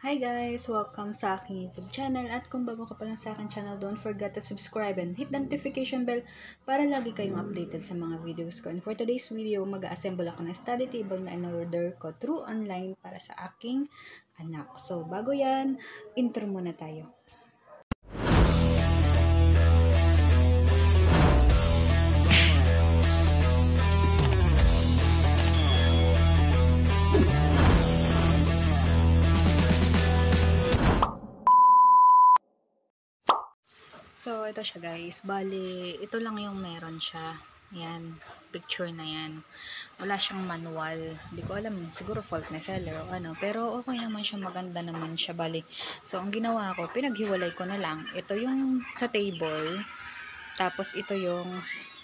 Hi guys! Welcome sa aking YouTube channel at kung bago ka pa lang sa aking channel, don't forget to subscribe and hit the notification bell para lagi kayong updated sa mga videos ko. And for today's video, mag-assemble ako ng study table na in-order ko through online para sa aking anak. So, bago yan, intro muna tayo. So, ito siya guys. Bali, ito lang yung meron siya. Yan, picture na yan. Wala siyang manual. Hindi ko alam, siguro fault na seller o ano. Pero okay naman siya, maganda naman siya. Bali, so ang ginawa ko, pinaghiwalay ko na lang. Ito yung sa table. Tapos ito yung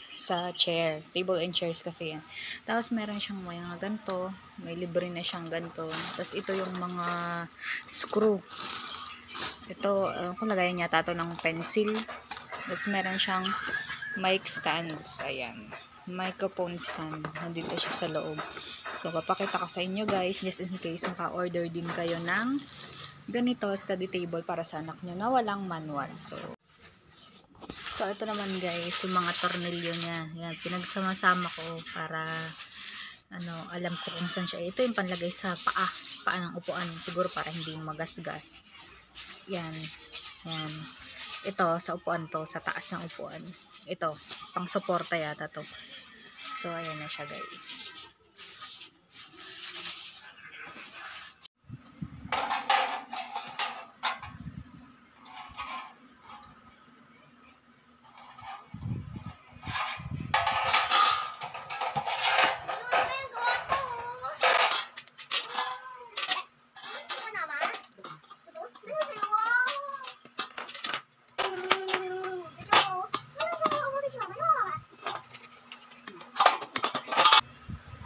sa chair. Table and chairs kasi yan. Tapos meron siyang mga ganito. May libre na siyang ganito. Tapos ito yung mga screw. Ito, kung lagayan niya tato ng pencil. Tapos meron siyang mic stands. Ayan. Microphone stand. Nandito siya sa loob. So, papakita ko sa inyo guys, just in case maka-order din kayo ng ganito, study table para sa anak nyo na walang manual. So ito naman guys, yung mga tornilyo niya. Yan, pinagsama-sama ko para alam ko kung saan siya. Ito yung panlagay sa paa ng upuan. Siguro para hindi magasgas. Yan. Yan. Ito, sa upuan to. Sa taas ng upuan. Ito. Pang suporta yata to. So, ayan na siya guys.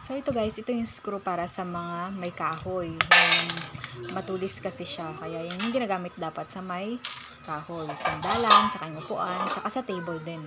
So, ito guys, ito yung screw para sa mga may kahoy. Matulis kasi siya. Kaya yan yung ginagamit dapat sa may kahoy. Sandalan, tsaka yung upuan, tsaka sa table din.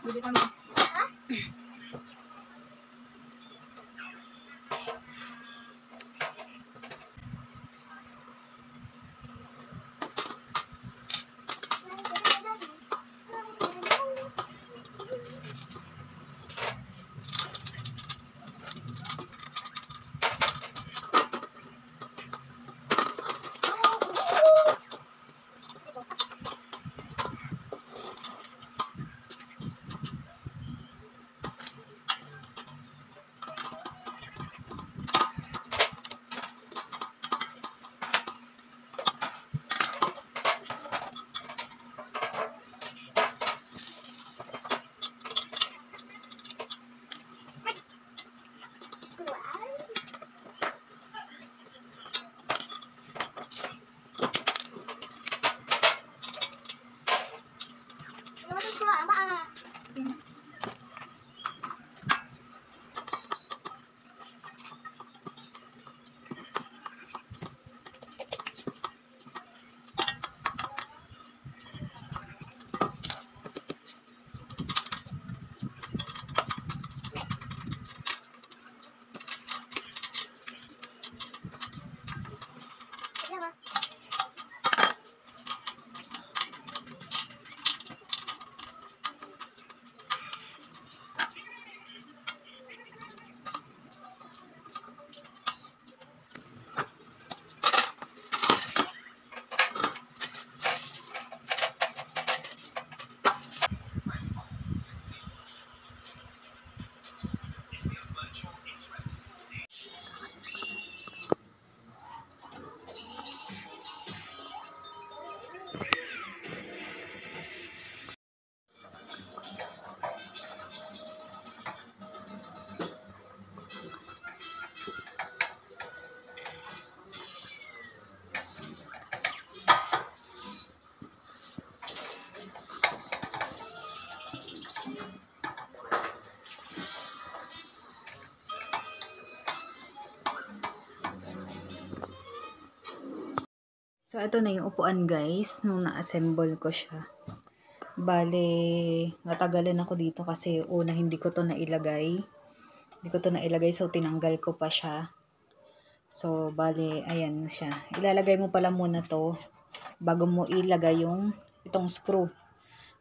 Bili kami. So, ito na yung upuan guys, nung na-assemble ko siya. Bale, natagalan ako dito kasi una hindi ko to nailagay. Hindi ko to nailagay, so tinanggal ko pa siya. So, bale, ayan na siya. Ilalagay mo pala muna to bago mo ilagay yung itong screw.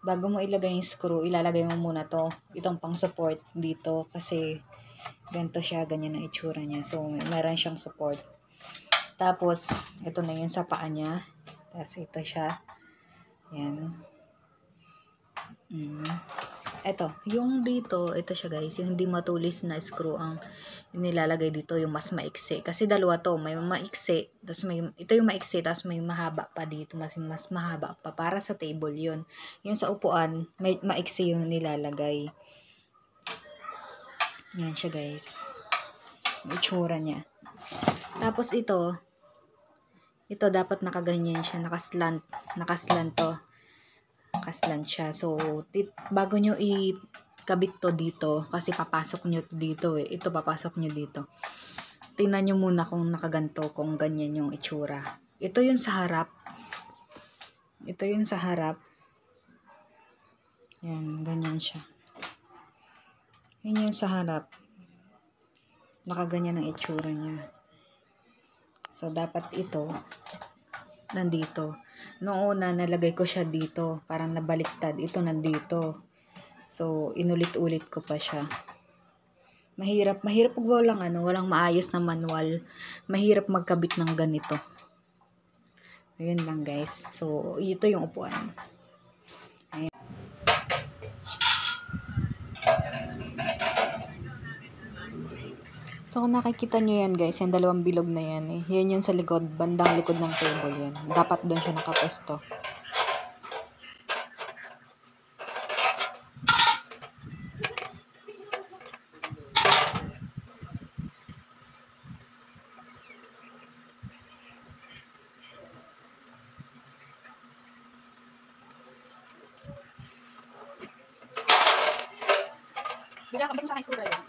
Bago mo ilagay yung screw, ilalagay mo muna to, itong pang support dito kasi ganito siya, ganyan ang itsura niya. So, meron siyang support. Tapos, ito na yun sa paa niya. Tapos, ito siya. Ayan. Ito, yung dito, ito siya guys, yung hindi matulis na screw ang nilalagay dito, yung mas maiksi. Kasi dalawa to, may maiksi, tapos ito yung maiksi, tapos may mahaba pa dito, mas mahaba pa, para sa table yun. Yung sa upuan, may maiksi yung nilalagay. Yan siya guys. Yung itsura niya. Tapos ito dapat nakaganyan siya, nakaslant to. Nakaslant siya. So, bago nyo ikabit to dito, kasi papasok nyo to dito eh. Ito papasok nyo dito. Tingnan nyo muna kung nakaganto, kung ganyan yung itsura. Ito yung sa harap. Ito yung sa harap. Yan, ganyan siya. Yan yung sa harap. Nakaganyan ang itsura niya. So, dapat ito nandito. Noong una, nalagay ko siya dito. Parang nabaliktad. Ito nandito. So, inulit-ulit ko pa siya. Mahirap pag walang maayos na manual. Mahirap magkabit ng ganito. Ayun lang guys. So, ito yung upuan. Ayan. So, kung nakikita nyo yan guys, yung dalawang bilog na yan eh. Yan yung sa likod, bandang likod ng table yan. Dapat doon siya nakapwesto. Bila ka ba sa akin screwdriver?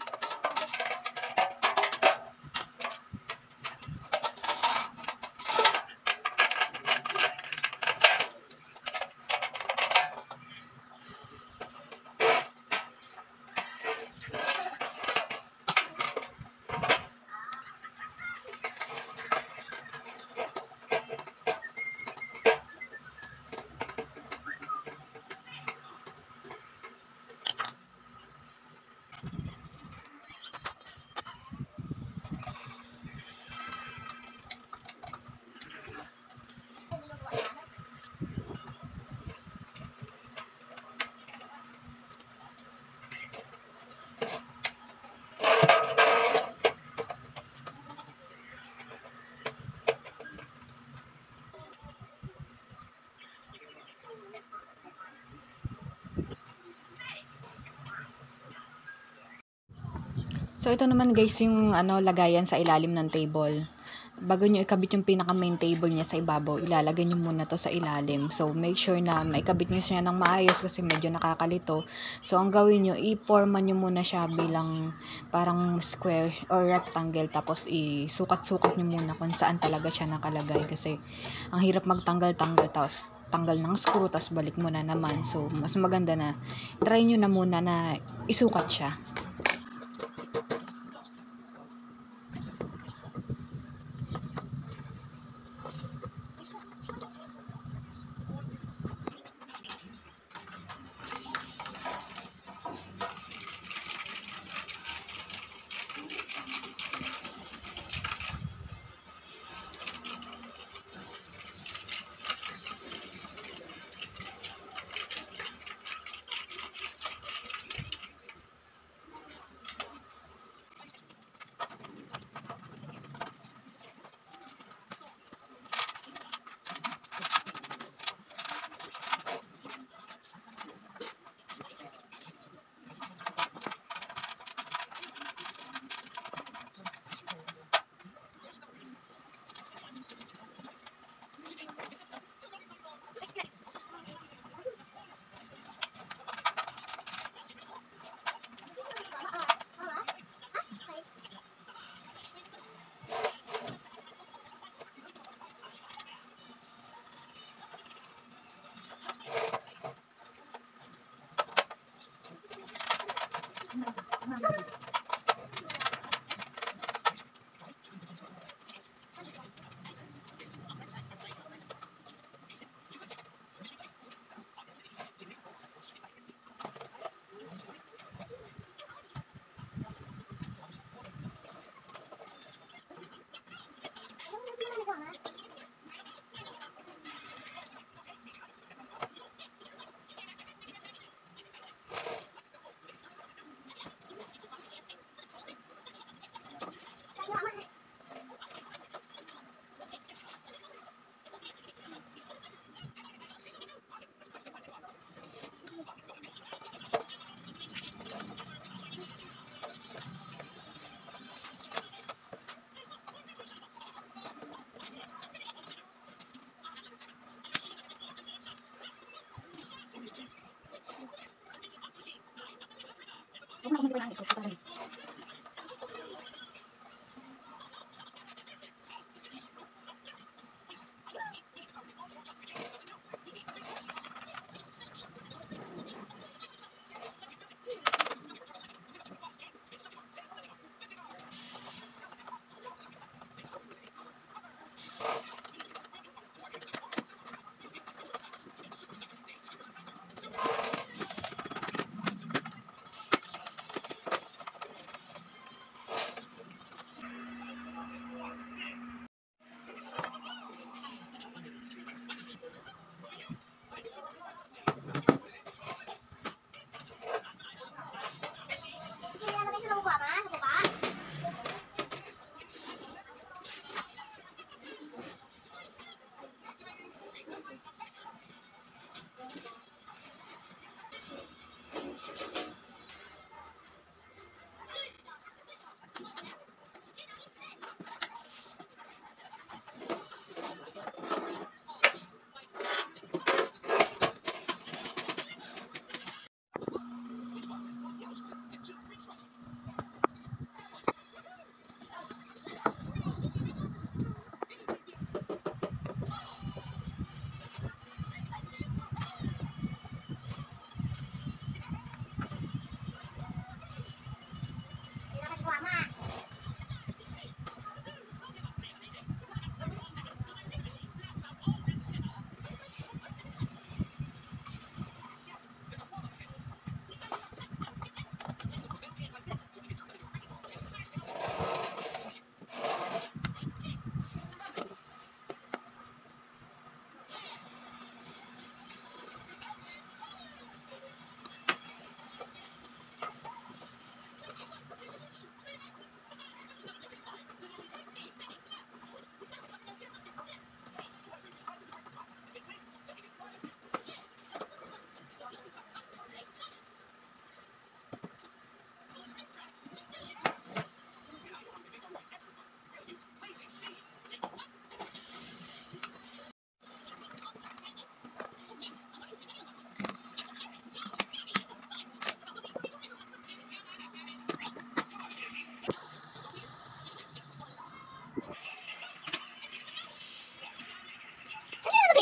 So, ito naman guys yung lagayan sa ilalim ng table. Bago nyo ikabit yung pinaka main table niya sa ibabaw, ilalagay nyo muna to sa ilalim. So, make sure na maikabit nyo siya ng maayos kasi medyo nakakalito. So, ang gawin nyo, i-forma nyo muna siya bilang parang square or rectangle. Tapos, isukat-sukat nyo muna kung saan talaga siya nakalagay. Kasi, ang hirap magtanggal-tanggal. Tapos, tanggal ng screw, tapos balik mo na naman. So, mas maganda na try nyo na muna na isukat siya.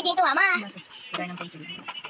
Dito, Mama. Gaya ng pencil.